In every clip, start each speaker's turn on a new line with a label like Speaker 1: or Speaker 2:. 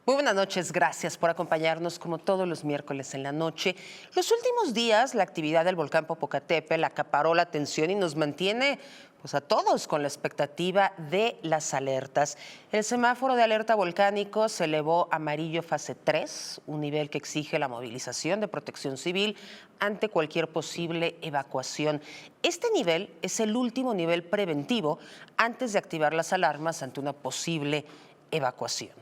Speaker 1: Muy buenas noches, gracias por acompañarnos como todos los miércoles en la noche. Los últimos días la actividad del volcán Popocatépetl acaparó la atención y nos mantiene pues, a todos con la expectativa de las alertas. El semáforo de alerta volcánico se elevó a amarillo fase 3, un nivel que exige la movilización de protección civil ante cualquier posible evacuación. Este nivel es el último nivel preventivo antes de activar las alarmas ante una posible evacuación.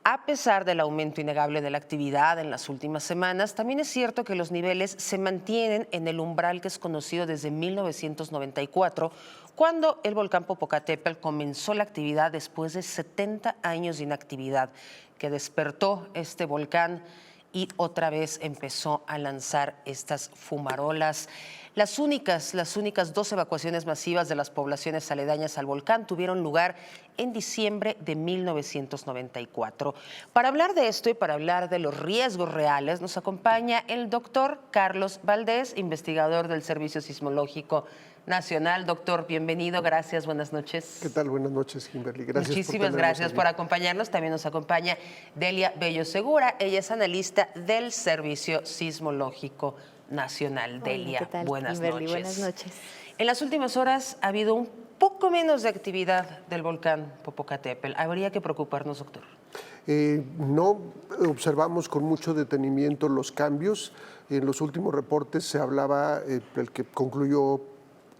Speaker 1: A pesar del aumento innegable de la actividad en las últimas semanas, también es cierto que los niveles se mantienen en el umbral que es conocido desde 1994, cuando el volcán Popocatépetl comenzó la actividad después de 70 años de inactividad, que despertó este volcán y otra vez empezó a lanzar estas fumarolas. Las únicas 2 evacuaciones masivas de las poblaciones aledañas al volcán tuvieron lugar en diciembre de 1994. Para hablar de esto y para hablar de los riesgos reales, nos acompaña el doctor Carlos Valdés, investigador del Servicio Sismológico Nacional. Doctor, bienvenido, gracias, buenas noches.
Speaker 2: ¿Qué tal? Buenas noches, Kimberly. Gracias.
Speaker 1: Muchísimas gracias por acompañarnos. También nos acompaña Delia Bello Segura, ella es analista del Servicio Sismológico Nacional. Delia,
Speaker 3: ¿qué tal,
Speaker 1: buenas
Speaker 3: Kimberly?
Speaker 1: noches.
Speaker 3: Buenas noches.
Speaker 1: En las últimas horas ha habido un poco menos de actividad del volcán Popocatépetl. ¿Habría que preocuparnos, doctor?
Speaker 2: No observamos con mucho detenimiento los cambios. En los últimos reportes se hablaba, el que concluyó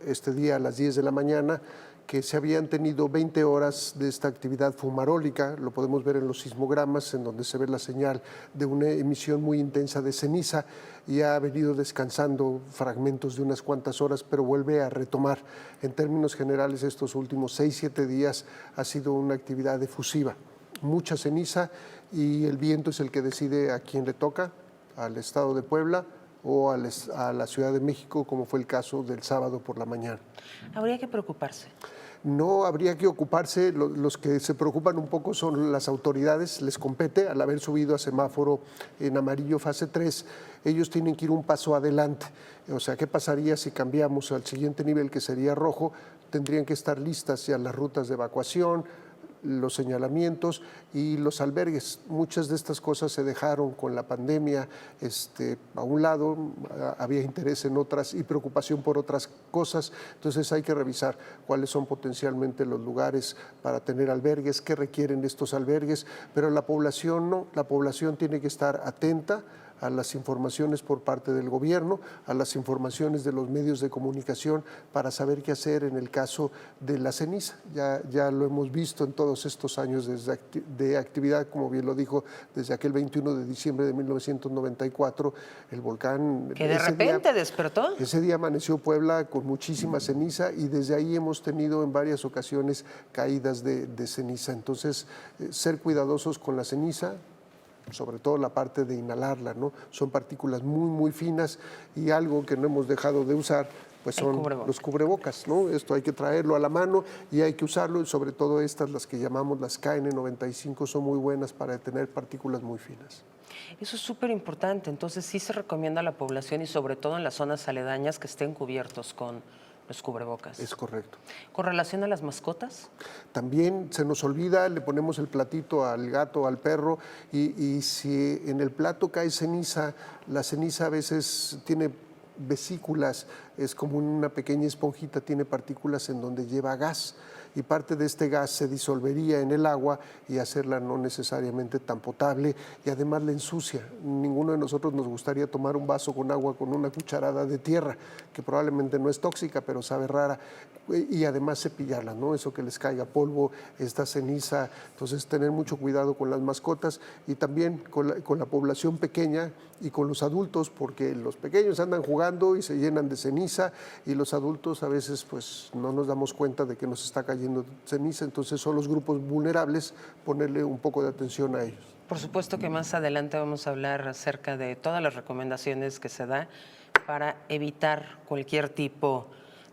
Speaker 2: este día a las 10 de la mañana, que se habían tenido 20 horas de esta actividad fumarólica. Lo podemos ver en los sismogramas, en donde se ve la señal de una emisión muy intensa de ceniza, y ha venido descansando fragmentos de unas cuantas horas, pero vuelve a retomar. En términos generales, estos últimos 6-7 días ha sido una actividad efusiva, mucha ceniza, y el viento es el que decide a quién le toca, al estado de Puebla o a la Ciudad de México, como fue el caso del sábado por la mañana.
Speaker 1: ¿Habría que preocuparse?
Speaker 2: No habría que ocuparse. Los que se preocupan un poco son las autoridades, les compete, al haber subido a semáforo en amarillo fase 3, ellos tienen que ir un paso adelante. O sea, ¿qué pasaría si cambiamos al siguiente nivel, que sería rojo? Tendrían que estar listas ya las rutas de evacuación, los señalamientos y los albergues. Muchas de estas cosas se dejaron con la pandemia a un lado, había interés en otras y preocupación por otras cosas, entonces hay que revisar cuáles son potencialmente los lugares para tener albergues, qué requieren estos albergues, pero la población no, la población tiene que estar atenta a las informaciones por parte del gobierno, a las informaciones de los medios de comunicación, para saber qué hacer en el caso de la ceniza. Ya lo hemos visto en todos estos años de actividad, como bien lo dijo, desde aquel 21 de diciembre de 1994, el volcán...
Speaker 1: Que de repente despertó.
Speaker 2: Ese día amaneció Puebla con muchísima ceniza, y desde ahí hemos tenido en varias ocasiones caídas de ceniza. Entonces, ser cuidadosos con la ceniza, sobre todo la parte de inhalarla, ¿no? Son partículas muy, muy finas, y algo que no hemos dejado de usar pues son los cubrebocas, ¿no? Esto hay que traerlo a la mano y hay que usarlo, y sobre todo estas, las que llamamos las KN95, son muy buenas para detener partículas muy finas.
Speaker 1: Eso es súper importante. Entonces sí se recomienda a la población, y sobre todo en las zonas aledañas, que estén cubiertos con los cubrebocas.
Speaker 2: Es correcto.
Speaker 1: ¿Con relación a las mascotas?
Speaker 2: También se nos olvida, le ponemos el platito al gato, al perro, y si en el plato cae ceniza, la ceniza a veces tiene vesículas, es como una pequeña esponjita, tiene partículas en donde lleva gas, y parte de este gas se disolvería en el agua y hacerla no necesariamente tan potable, y además la ensucia. Ninguno de nosotros nos gustaría tomar un vaso con agua con una cucharada de tierra, que probablemente no es tóxica, pero sabe rara, y además cepillarla, ¿no? Eso que les caiga polvo, esta ceniza. Entonces, tener mucho cuidado con las mascotas, y también con la población pequeña y con los adultos, porque los pequeños andan jugando y se llenan de ceniza, y los adultos a veces pues no nos damos cuenta de que nos está cayendo ceniza. Entonces, son los grupos vulnerables, ponerle un poco de atención a ellos.
Speaker 1: Por supuesto que más adelante vamos a hablar acerca de todas las recomendaciones que se da para evitar cualquier tipo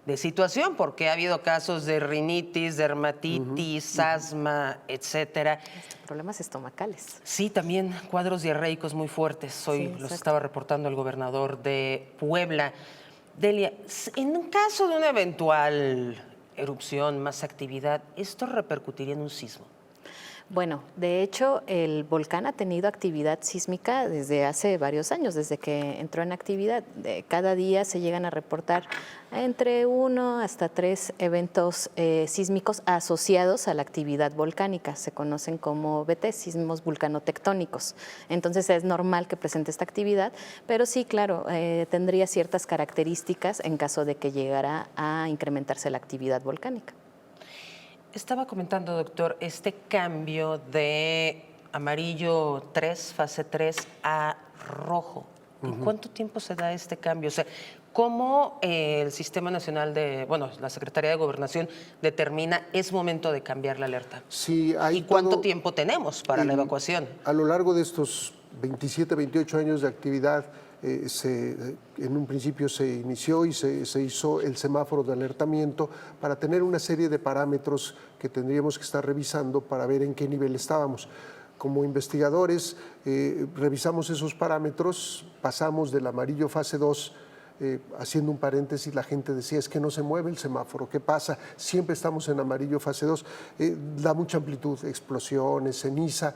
Speaker 1: de situación, porque ha habido casos de rinitis, dermatitis, asma, etcétera.
Speaker 3: Problemas estomacales.
Speaker 1: Sí, también cuadros diarreicos muy fuertes. Hoy los estaba reportando el gobernador de Puebla. Delia, en un caso de una eventual erupción, más actividad, ¿esto repercutiría en un sismo?
Speaker 3: Bueno, de hecho, el volcán ha tenido actividad sísmica desde hace varios años, desde que entró en actividad. Cada día se llegan a reportar entre 1 hasta 3 eventos sísmicos asociados a la actividad volcánica. Se conocen como VT, sismos vulcanotectónicos. Entonces es normal que presente esta actividad, pero sí, claro, tendría ciertas características en caso de que llegara a incrementarse la actividad volcánica.
Speaker 1: Estaba comentando, doctor, este cambio de amarillo 3, fase 3, a rojo. ¿En cuánto tiempo se da este cambio? O sea, ¿cómo el Sistema Nacional la Secretaría de Gobernación determina es momento de cambiar la alerta?
Speaker 2: Sí, hay
Speaker 1: ¿Y cuánto
Speaker 2: todo-
Speaker 1: tiempo tenemos para la evacuación?
Speaker 2: A lo largo de estos 27, 28 años de actividad, en un principio se inició y se hizo el semáforo de alertamiento para tener una serie de parámetros que tendríamos que estar revisando para ver en qué nivel estábamos. Como investigadores, revisamos esos parámetros, pasamos del amarillo fase 2, haciendo un paréntesis, la gente decía, es que no se mueve el semáforo, ¿qué pasa? Siempre estamos en amarillo fase 2, da mucha amplitud, explosiones, ceniza,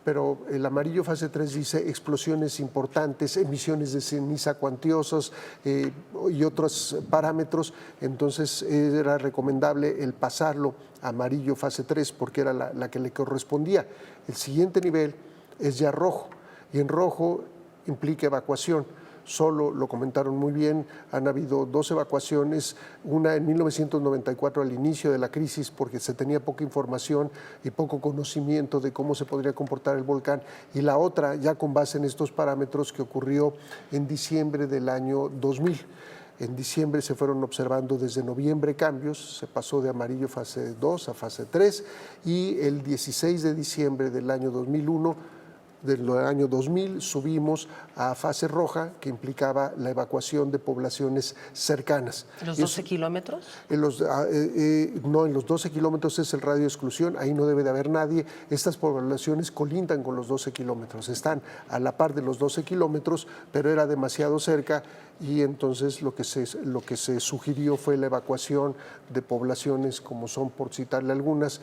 Speaker 2: pero el amarillo fase 3 dice explosiones importantes, emisiones de ceniza cuantiosos y otros parámetros, entonces era recomendable el pasarlo a amarillo fase 3 porque era la que le correspondía. El siguiente nivel es ya rojo, y en rojo implica evacuación. Solo, lo comentaron muy bien, han habido 2 evacuaciones, una en 1994 al inicio de la crisis porque se tenía poca información y poco conocimiento de cómo se podría comportar el volcán, y la otra ya con base en estos parámetros que ocurrió en diciembre del año 2000. En diciembre se fueron observando desde noviembre cambios, se pasó de amarillo fase 2 a fase 3 y el 16 de diciembre del año 2001 del año 2000 subimos a fase roja, que implicaba la evacuación de poblaciones cercanas.
Speaker 1: ¿Los 12 kilómetros?
Speaker 2: No, en los 12 kilómetros es el radio de exclusión, ahí no debe de haber nadie. Estas poblaciones colindan con los 12 kilómetros, están a la par de los 12 kilómetros, pero era demasiado cerca, y entonces lo que se sugirió fue la evacuación de poblaciones como son, por citarle algunas,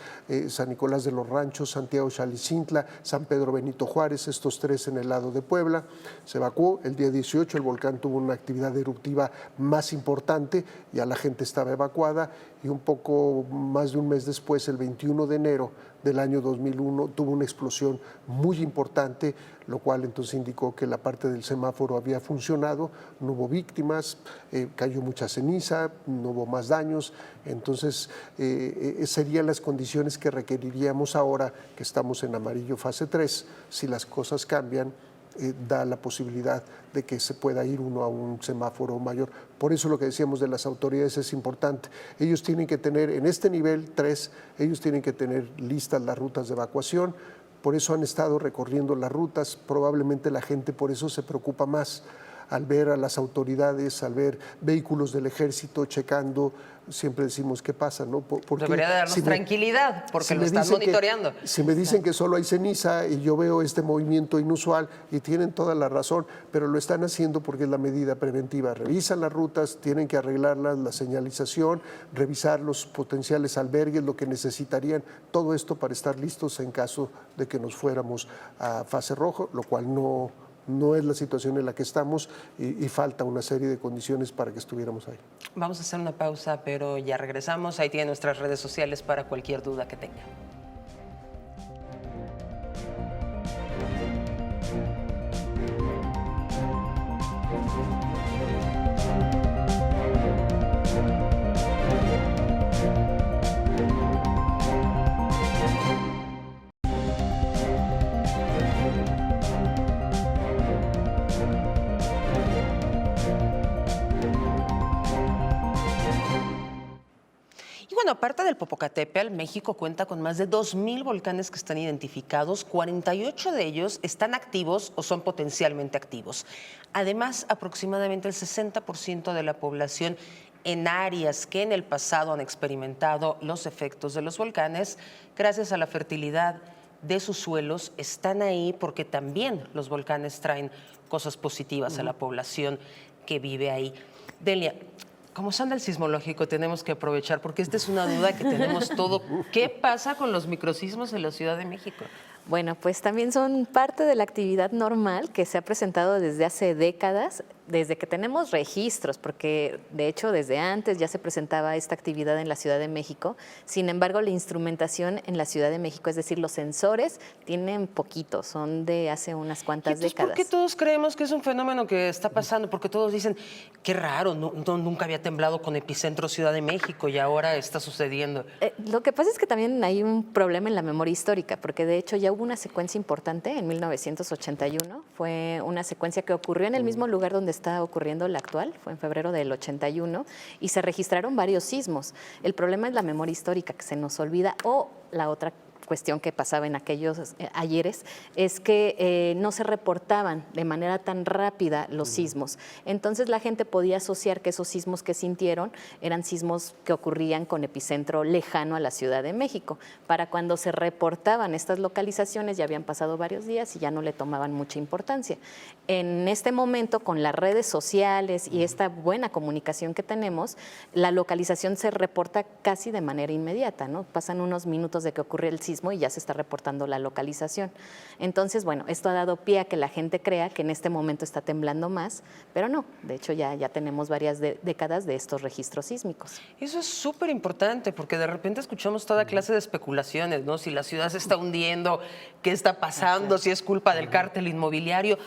Speaker 2: San Nicolás de los Ranchos, Santiago Xalicintla, San Pedro Benito Juárez, estos 3 en el lado de Puebla. Se evacuó el día 18, el volcán tuvo una actividad eruptiva más importante, ya la gente estaba evacuada, y un poco más de un mes después, el 21 de enero del año 2001, tuvo una explosión muy importante, lo cual entonces indicó que la parte del semáforo había funcionado, no hubo víctimas, cayó mucha ceniza, no hubo más daños. Entonces serían las condiciones que requeriríamos ahora que estamos en amarillo fase 3. Si las cosas cambian, da la posibilidad de que se pueda ir uno a un semáforo mayor. Por eso lo que decíamos de las autoridades es importante. Ellos tienen que tener, en este nivel 3, ellos tienen que tener listas las rutas de evacuación. Por eso han estado recorriendo las rutas. Probablemente la gente por eso se preocupa más al ver a las autoridades, al ver vehículos del ejército checando. Siempre decimos, ¿qué pasa? ¿No?
Speaker 1: Debería de darnos tranquilidad, porque lo están monitoreando.
Speaker 2: Si me dicen que solo hay ceniza y yo veo este movimiento inusual, y tienen toda la razón, pero lo están haciendo porque es la medida preventiva. Revisan las rutas, tienen que arreglarlas, la señalización, revisar los potenciales albergues, lo que necesitarían, todo esto para estar listos en caso de que nos fuéramos a fase rojo, lo cual no es la situación en la que estamos, y falta una serie de condiciones para que estuviéramos ahí.
Speaker 1: Vamos a hacer una pausa, pero ya regresamos. Ahí tienen nuestras redes sociales para cualquier duda que tenga. Y bueno, aparte del Popocatépetl, México cuenta con más de 2,000 volcanes que están identificados, 48 de ellos están activos o son potencialmente activos. Además, aproximadamente el 60% de la población en áreas que en el pasado han experimentado los efectos de los volcanes, gracias a la fertilidad de sus suelos, están ahí porque también los volcanes traen cosas positivas a la población que vive ahí. Delia, Como son del sismológico, tenemos que aprovechar, porque esta es una duda que tenemos todo. ¿Qué pasa con los microsismos en la Ciudad de México?
Speaker 3: Bueno, pues también son parte de la actividad normal que se ha presentado desde hace décadas, desde que tenemos registros, porque de hecho desde antes ya se presentaba esta actividad en la Ciudad de México. Sin embargo, la instrumentación en la Ciudad de México, es decir, los sensores, tienen poquito, son de hace unas cuantas décadas.
Speaker 1: ¿Por qué todos creemos que es un fenómeno que está pasando? Porque todos dicen, qué raro, nunca había temblado con epicentro Ciudad de México y ahora está sucediendo.
Speaker 3: Lo que pasa es que también hay un problema en la memoria histórica, porque de hecho ya hubo una secuencia importante en 1981, fue una secuencia que ocurrió en el mismo lugar donde está ocurriendo la actual, fue en febrero del 81, y se registraron varios sismos. El problema es la memoria histórica, que se nos olvida, o la otra cuestión que pasaba en aquellos ayeres es que no se reportaban de manera tan rápida los sismos. Entonces la gente podía asociar que esos sismos que sintieron eran sismos que ocurrían con epicentro lejano a la Ciudad de México. Para cuando se reportaban estas localizaciones ya habían pasado varios días y ya no le tomaban mucha importancia. En este momento, con las redes sociales y esta buena comunicación que tenemos, la localización se reporta casi de manera inmediata, ¿no? Pasan unos minutos de que ocurre el sismo y ya se está reportando la localización. Entonces, bueno, esto ha dado pie a que la gente crea que en este momento está temblando más, pero no, de hecho ya tenemos varias décadas de estos registros sísmicos.
Speaker 1: Eso es súper importante porque de repente escuchamos toda clase de especulaciones, ¿no? Si la ciudad se está hundiendo, qué está pasando, si es culpa del cártel inmobiliario,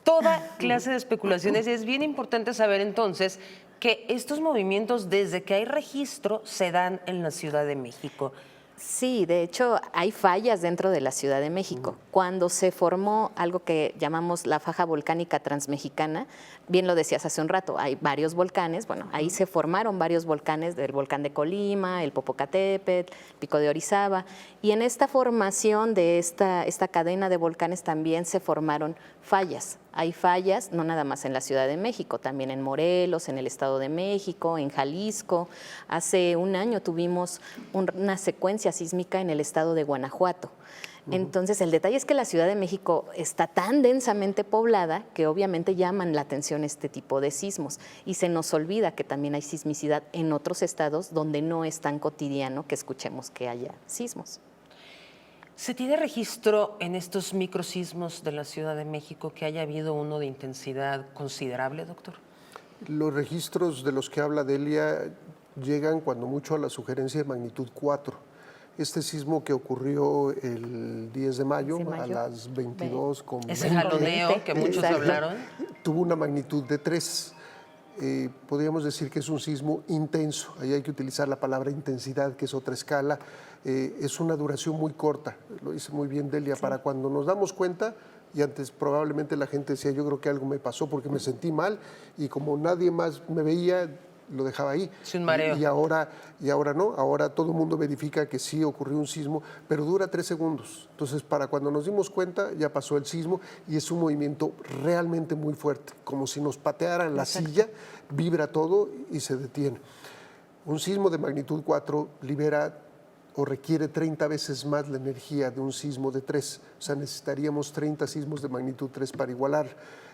Speaker 1: toda clase de especulaciones. Y es bien importante saber entonces que estos movimientos, desde que hay registro, se dan en la Ciudad de México.
Speaker 3: Sí, de hecho hay fallas dentro de la Ciudad de México. Cuando se formó algo que llamamos la faja volcánica transmexicana, bien lo decías hace un rato, hay varios volcanes, bueno, ahí se formaron varios volcanes, del volcán de Colima, el Popocatépetl, Pico de Orizaba, y en esta formación de esta cadena de volcanes también se formaron fallas. Hay fallas, no nada más en la Ciudad de México, también en Morelos, en el Estado de México, en Jalisco. Hace un año tuvimos una secuencia sísmica en el estado de Guanajuato. Entonces, el detalle es que la Ciudad de México está tan densamente poblada que obviamente llaman la atención este tipo de sismos. Y se nos olvida que también hay sismicidad en otros estados donde no es tan cotidiano que escuchemos que haya sismos.
Speaker 1: ¿Se tiene registro en estos microsismos de la Ciudad de México que haya habido uno de intensidad considerable, doctor?
Speaker 2: Los registros de los que habla Delia llegan cuando mucho a la sugerencia de magnitud 4. Este sismo que ocurrió el 10 de mayo, a las 22 con
Speaker 1: ese
Speaker 2: 20,
Speaker 1: jaloneo que muchos hablaron,
Speaker 2: tuvo una magnitud de 3. Podríamos decir que es un sismo intenso. Ahí hay que utilizar la palabra intensidad, que es otra escala. Es una duración muy corta, lo dice muy bien Delia, para cuando nos damos cuenta. Y antes probablemente la gente decía, yo creo que algo me pasó porque me sentí mal y como nadie más me veía, lo dejaba ahí.
Speaker 1: Es un mareo.
Speaker 2: Y ahora no, ahora todo el mundo verifica que sí ocurrió un sismo, pero dura 3 segundos. Entonces, para cuando nos dimos cuenta, ya pasó el sismo y es un movimiento realmente muy fuerte, como si nos patearan la silla, vibra todo y se detiene. Un sismo de magnitud 4 libera o requiere 30 veces más la energía de un sismo de 3. O sea, necesitaríamos 30 sismos de magnitud 3 para igualar.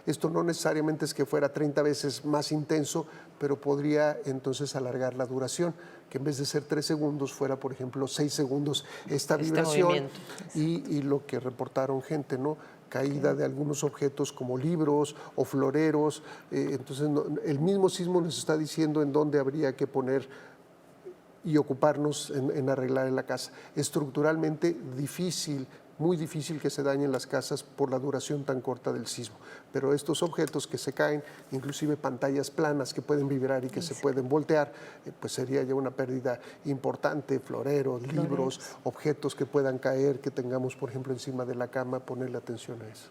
Speaker 2: Esto no necesariamente es que fuera 30 veces más intenso, pero podría entonces alargar la duración, que en vez de ser 3 segundos fuera, por ejemplo, 6 segundos esta vibración y lo que reportaron gente, ¿no? Caída de algunos objetos como libros o floreros. Entonces, el mismo sismo nos está diciendo en dónde habría que poner y ocuparnos en arreglar en la casa. Estructuralmente difícil, muy difícil que se dañen las casas por la duración tan corta del sismo. Pero estos objetos que se caen, inclusive pantallas planas que pueden vibrar y que se pueden voltear, pues sería ya una pérdida importante, floreros, libros, objetos que puedan caer, que tengamos, por ejemplo, encima de la cama, ponerle atención a eso.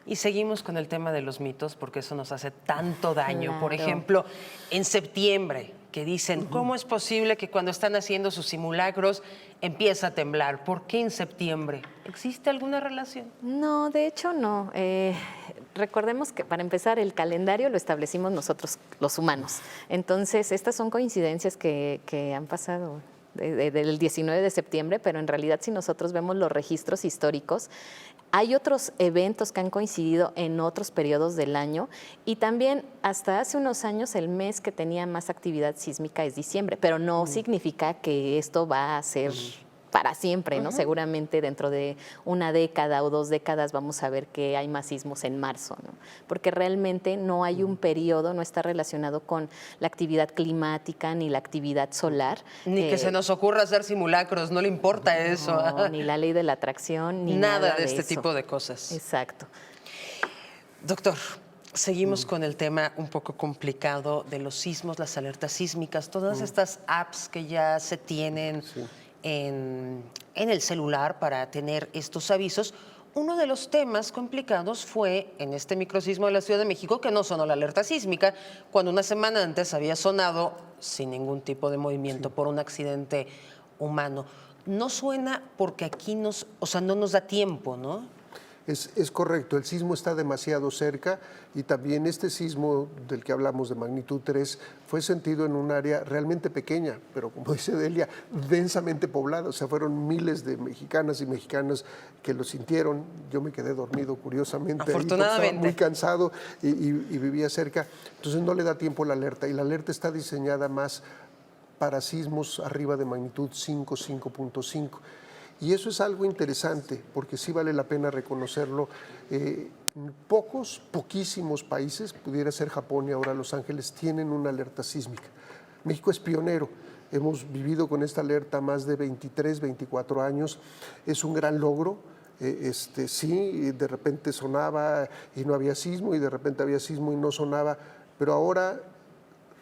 Speaker 1: Y seguimos con el tema de los mitos porque eso nos hace tanto daño.
Speaker 3: Claro.
Speaker 1: Por ejemplo, en septiembre, que dicen, ¿cómo es posible que cuando están haciendo sus simulacros empieza a temblar? ¿Por qué en septiembre? ¿Existe alguna relación?
Speaker 3: No, de hecho no. Recordemos que para empezar el calendario lo establecimos nosotros, los humanos. Entonces, estas son coincidencias que han pasado del 19 de septiembre, pero en realidad si nosotros vemos los registros históricos, Hay otros eventos que han coincidido en otros periodos del año y también hasta hace unos años el mes que tenía más actividad sísmica es diciembre, pero no significa que esto va a ser para siempre, ¿no? Seguramente dentro de una década o 2 décadas vamos a ver que hay más sismos en marzo, ¿no? Porque realmente no hay un periodo, no está relacionado con la actividad climática ni la actividad solar.
Speaker 1: Ni que se nos ocurra hacer simulacros, no le importa eso.
Speaker 3: No, ni la ley de la atracción, ni
Speaker 1: Nada
Speaker 3: nada
Speaker 1: de este
Speaker 3: eso.
Speaker 1: tipo de cosas.
Speaker 3: Exacto.
Speaker 1: Doctor, seguimos con el tema un poco complicado de los sismos, las alertas sísmicas, todas estas apps que ya se tienen en el celular para tener estos avisos. Uno de los temas complicados fue en este microsismo de la Ciudad de México que no sonó la alerta sísmica, cuando una semana antes había sonado sin ningún tipo de movimiento por un accidente humano. No suena porque aquí no nos da tiempo, ¿no?
Speaker 2: Es correcto, el sismo está demasiado cerca y también este sismo del que hablamos de magnitud 3 fue sentido en un área realmente pequeña, pero como dice Delia, densamente poblada. O sea, fueron miles de mexicanas y mexicanos que lo sintieron. Yo me quedé dormido, curiosamente.
Speaker 1: Afortunadamente.
Speaker 2: Estaba muy cansado y vivía cerca. Entonces no le da tiempo la alerta y la alerta está diseñada más para sismos arriba de magnitud 5, 5.5. Y eso es algo interesante, porque sí vale la pena reconocerlo. Poquísimos países, pudiera ser Japón y ahora Los Ángeles, tienen una alerta sísmica. México es pionero. Hemos vivido con esta alerta más de 23, 24 años. Es un gran logro. Sí, de repente sonaba y no había sismo, y de repente había sismo y no sonaba. Pero ahora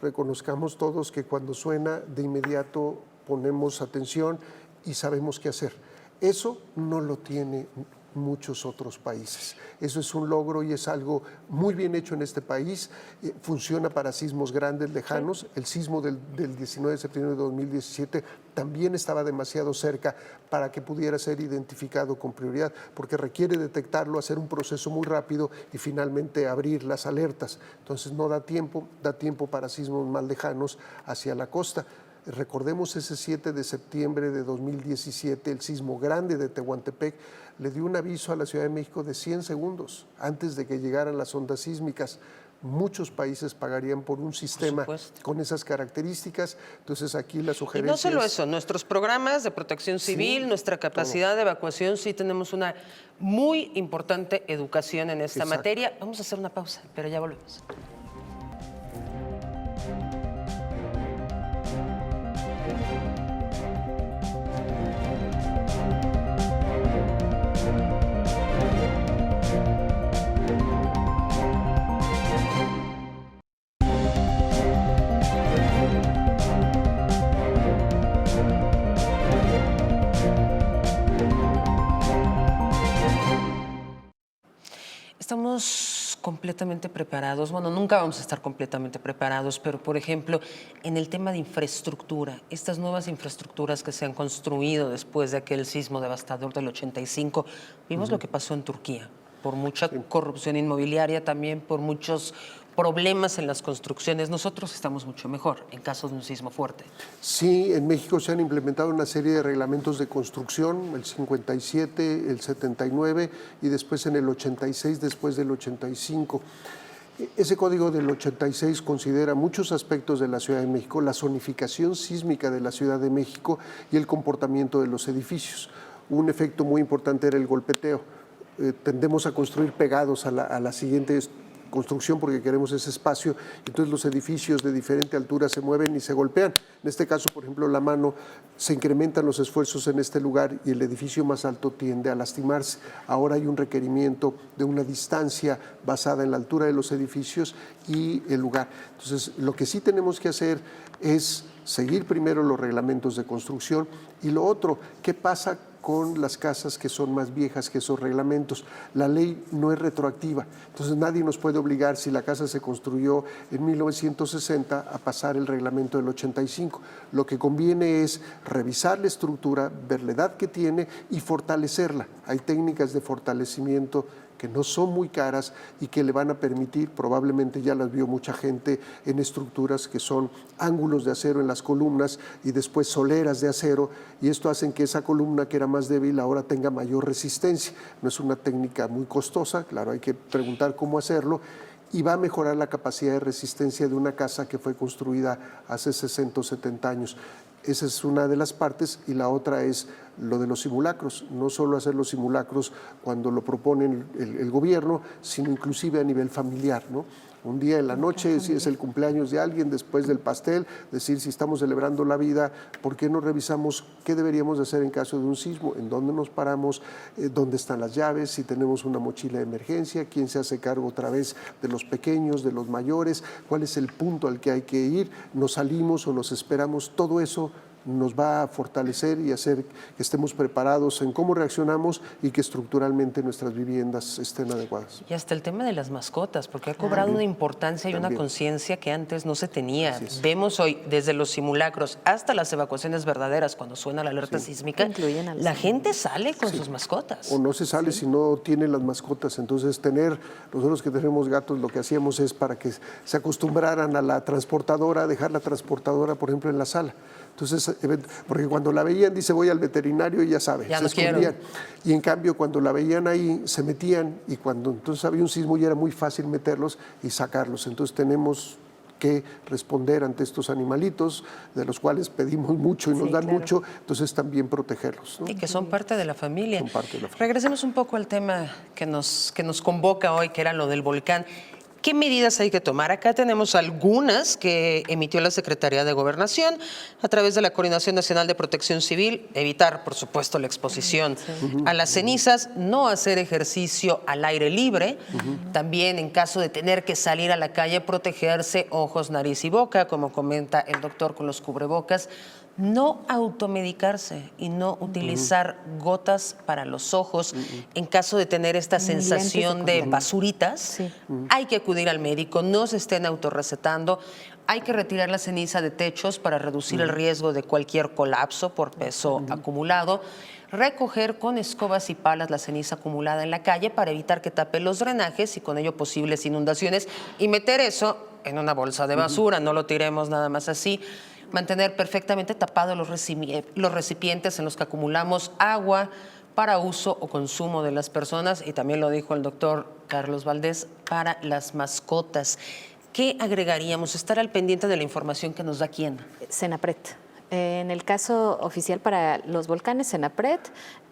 Speaker 2: reconozcamos todos que cuando suena, de inmediato ponemos atención y sabemos qué hacer. Eso no lo tiene muchos otros países. Eso es un logro y es algo muy bien hecho en este país. Funciona para sismos grandes, lejanos. Sí. El sismo del 19 de septiembre de 2017 también estaba demasiado cerca para que pudiera ser identificado con prioridad, porque requiere detectarlo, hacer un proceso muy rápido y finalmente abrir las alertas. Entonces no da tiempo para sismos más lejanos hacia la costa. Recordemos ese 7 de septiembre de 2017, el sismo grande de Tehuantepec le dio un aviso a la Ciudad de México de 100 segundos antes de que llegaran las ondas sísmicas. Muchos países pagarían por un sistema con esas características. Entonces aquí la sugerencia
Speaker 1: y no solo eso, nuestros programas de protección civil, nuestra capacidad de evacuación, sí tenemos una muy importante educación en esta materia. Vamos a hacer una pausa, pero ya volvemos. Estamos completamente preparados. Bueno, nunca vamos a estar completamente preparados, pero por ejemplo, en el tema de infraestructura, estas nuevas infraestructuras que se han construido después de aquel sismo devastador del 85, vimos lo que pasó en Turquía, por mucha corrupción inmobiliaria, también por muchos problemas en las construcciones. Nosotros estamos mucho mejor en caso de un sismo fuerte.
Speaker 2: Sí, en México se han implementado una serie de reglamentos de construcción, el 57, el 79 y después en el 86, después del 85. Ese código del 86 considera muchos aspectos de la Ciudad de México, la zonificación sísmica de la Ciudad de México y el comportamiento de los edificios. Un efecto muy importante era el golpeteo. Tendemos a construir pegados a la siguiente construcción porque queremos ese espacio, entonces los edificios de diferente altura se mueven y se golpean. En este caso, por ejemplo, la mano, se incrementan los esfuerzos en este lugar y el edificio más alto tiende a lastimarse. Ahora hay un requerimiento de una distancia basada en la altura de los edificios y el lugar. Entonces, lo que sí tenemos que hacer es seguir primero los reglamentos de construcción y lo otro, ¿qué pasa con las casas que son más viejas que esos reglamentos? La ley no es retroactiva, entonces nadie nos puede obligar si la casa se construyó en 1960 a pasar el reglamento del 85. Lo que conviene es revisar la estructura, ver la edad que tiene y fortalecerla. Hay técnicas de fortalecimiento que no son muy caras y que le van a permitir, probablemente ya las vio mucha gente, en estructuras que son ángulos de acero en las columnas y después soleras de acero, y esto hace que esa columna que era más débil ahora tenga mayor resistencia. No es una técnica muy costosa, claro, hay que preguntar cómo hacerlo, y va a mejorar la capacidad de resistencia de una casa que fue construida hace 60 o 70 años. Esa es una de las partes, y la otra es lo de los simulacros. No solo hacer los simulacros cuando lo propone el gobierno, sino inclusive a nivel familiar, ¿no? Un día en la noche, si es el cumpleaños de alguien, después del pastel, decir si estamos celebrando la vida, ¿por qué no revisamos qué deberíamos de hacer en caso de un sismo? ¿En dónde nos paramos? ¿Dónde están las llaves? Si tenemos una mochila de emergencia, ¿quién se hace cargo otra vez de los pequeños, de los mayores? ¿Cuál es el punto al que hay que ir? ¿Nos salimos o nos esperamos? Todo eso nos va a fortalecer y hacer que estemos preparados en cómo reaccionamos y que estructuralmente nuestras viviendas estén adecuadas.
Speaker 1: Y hasta el tema de las mascotas, porque ha cobrado una importancia y una conciencia que antes no se tenía. Vemos hoy, desde los simulacros hasta las evacuaciones verdaderas, cuando suena la alerta sísmica, la gente sale con sus mascotas.
Speaker 2: O no se sale si no tiene las mascotas. Entonces, nosotros que tenemos gatos, lo que hacíamos es para que se acostumbraran a la transportadora, dejar la transportadora, por ejemplo, en la sala. Entonces, porque cuando la veían, dice, voy al veterinario y ya sabe,
Speaker 1: ya
Speaker 2: se escondían. Y en cambio, cuando la veían ahí, se metían, y cuando entonces había un sismo ya era muy fácil meterlos y sacarlos. Entonces tenemos que responder ante estos animalitos, de los cuales pedimos mucho y nos dan mucho, entonces también protegerlos, ¿no?
Speaker 1: Y que son parte de la familia.
Speaker 2: Son parte de la familia.
Speaker 1: Regresemos un poco al tema que nos convoca hoy, que era lo del volcán. ¿Qué medidas hay que tomar? Acá tenemos algunas que emitió la Secretaría de Gobernación a través de la Coordinación Nacional de Protección Civil: evitar, por supuesto, la exposición a las cenizas, no hacer ejercicio al aire libre, también en caso de tener que salir a la calle, protegerse ojos, nariz y boca, como comenta el doctor con los cubrebocas. No automedicarse y no utilizar gotas para los ojos. En caso de tener esta sensación de basuritas, hay que acudir al médico, no se estén autorrecetando. Hay que retirar la ceniza de techos para reducir el riesgo de cualquier colapso por peso acumulado. Recoger con escobas y palas la ceniza acumulada en la calle para evitar que tape los drenajes y con ello posibles inundaciones, y meter eso en una bolsa de basura, no lo tiremos nada más así. Mantener perfectamente tapados los recipientes en los que acumulamos agua para uso o consumo de las personas, y también lo dijo el doctor Carlos Valdés, para las mascotas. ¿Qué agregaríamos? Estar al pendiente de la información que nos da quién.
Speaker 3: Senapred. En el caso oficial para los volcanes, Senapred,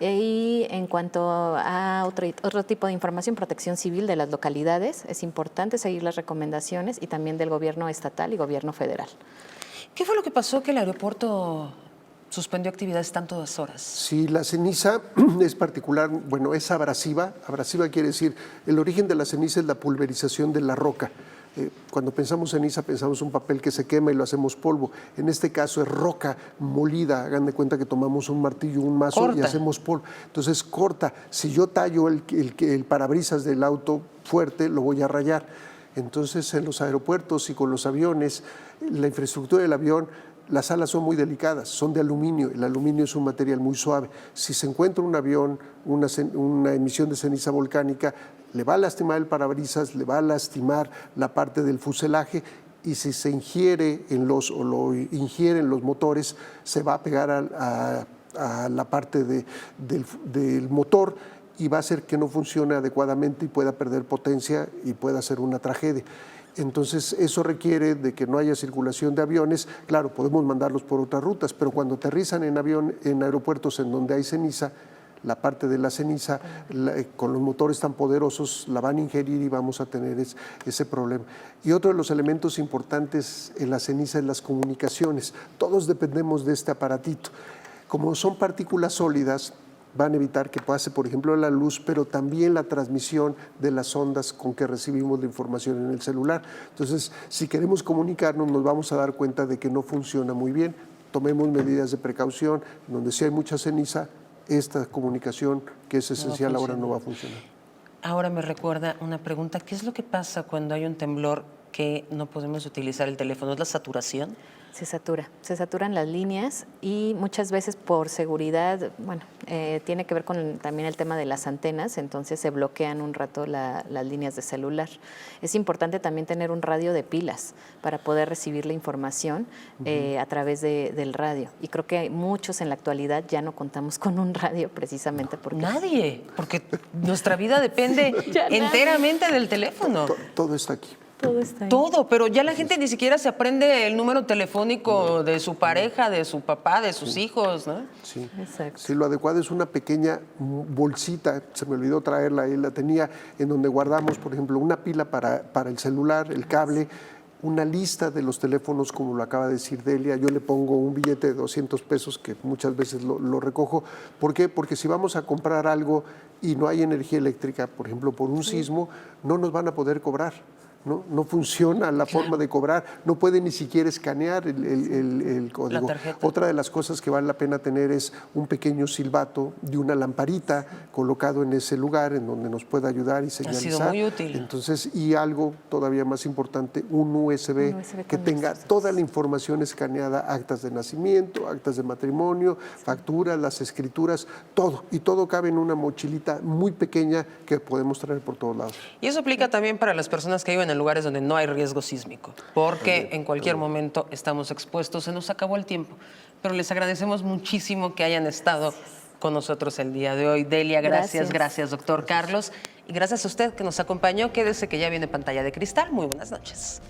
Speaker 3: y en cuanto a otro tipo de información, Protección Civil de las localidades, es importante seguir las recomendaciones, y también del gobierno estatal y gobierno federal.
Speaker 1: ¿Qué fue lo que pasó que el aeropuerto suspendió actividades tantas horas?
Speaker 2: Sí, la ceniza es particular, bueno, es abrasiva. Abrasiva quiere decir, el origen de la ceniza es la pulverización de la roca. Cuando pensamos ceniza, pensamos un papel que se quema y lo hacemos polvo. En este caso es roca molida. Hagan de cuenta que tomamos un martillo, un mazo y hacemos polvo. Entonces corta. Si yo tallo el parabrisas del auto fuerte, lo voy a rayar. Entonces, en los aeropuertos y con los aviones, la infraestructura del avión, las alas son muy delicadas, son de aluminio. El aluminio es un material muy suave. Si se encuentra un avión, una emisión de ceniza volcánica, le va a lastimar el parabrisas, le va a lastimar la parte del fuselaje, y si se ingiere o lo ingieren los motores, se va a pegar a la parte del motor, y va a hacer que no funcione adecuadamente y pueda perder potencia y pueda ser una tragedia. Entonces, eso requiere de que no haya circulación de aviones. Claro, podemos mandarlos por otras rutas, pero cuando aterrizan en aeropuertos en donde hay ceniza, la parte de la ceniza, con los motores tan poderosos, la van a ingerir y vamos a tener ese problema. Y otro de los elementos importantes en la ceniza es las comunicaciones. Todos dependemos de este aparatito. Como son partículas sólidas, van a evitar que pase, por ejemplo, la luz, pero también la transmisión de las ondas con que recibimos la información en el celular. Entonces, si queremos comunicarnos, nos vamos a dar cuenta de que no funciona muy bien. Tomemos medidas de precaución. Donde sí hay mucha ceniza, esta comunicación, que es esencial, ahora no va a funcionar.
Speaker 1: Ahora me recuerda una pregunta: ¿qué es lo que pasa cuando hay un temblor que no podemos utilizar el teléfono? ¿Es la saturación?
Speaker 3: Se saturan las líneas y muchas veces por seguridad, bueno, tiene que ver con también el tema de las antenas, entonces se bloquean un rato las líneas de celular. Es importante también tener un radio de pilas para poder recibir la información a través del radio. Y creo que muchos en la actualidad ya no contamos con un radio precisamente porque...
Speaker 1: Nadie, porque nuestra vida depende
Speaker 3: Ya nadie.
Speaker 1: enteramente del teléfono.
Speaker 2: Todo está aquí.
Speaker 3: Todo está ahí.
Speaker 1: Todo, pero ya la gente ni siquiera se aprende el número telefónico de su pareja, de su papá, de sus hijos, ¿no?
Speaker 2: Sí.
Speaker 3: Exacto.
Speaker 2: Sí, lo adecuado es una pequeña bolsita, se me olvidó traerla, ahí la tenía, en donde guardamos, por ejemplo, una pila para el celular, el cable, una lista de los teléfonos, como lo acaba de decir Delia. Yo le pongo un billete de 200 pesos, que muchas veces lo recojo. ¿Por qué? Porque si vamos a comprar algo y no hay energía eléctrica, por ejemplo, por un sismo, no nos van a poder cobrar. No funciona la forma de cobrar, no puede ni siquiera escanear el código.
Speaker 1: La tarjeta.
Speaker 2: Otra de las cosas que vale la pena tener es un pequeño silbato de una lamparita colocado en ese lugar en donde nos pueda ayudar y señalizar.
Speaker 1: sido muy útil.
Speaker 2: Entonces, y algo todavía más importante, un USB,
Speaker 3: Un USB
Speaker 2: que
Speaker 3: con
Speaker 2: tenga
Speaker 3: nuestros
Speaker 2: toda la información escaneada, actas de nacimiento, actas de matrimonio, facturas, las escrituras, todo. Y todo cabe en una mochilita muy pequeña que podemos traer por todos lados.
Speaker 1: Y eso aplica también para las personas que viven en lugares donde no hay riesgo sísmico, porque en cualquier momento estamos expuestos. Se nos acabó el tiempo, pero les agradecemos muchísimo que hayan estado con nosotros el día de hoy. Delia, gracias, doctor Carlos, y gracias a usted que nos acompañó. Quédese que ya viene Pantalla de Cristal. Muy buenas noches.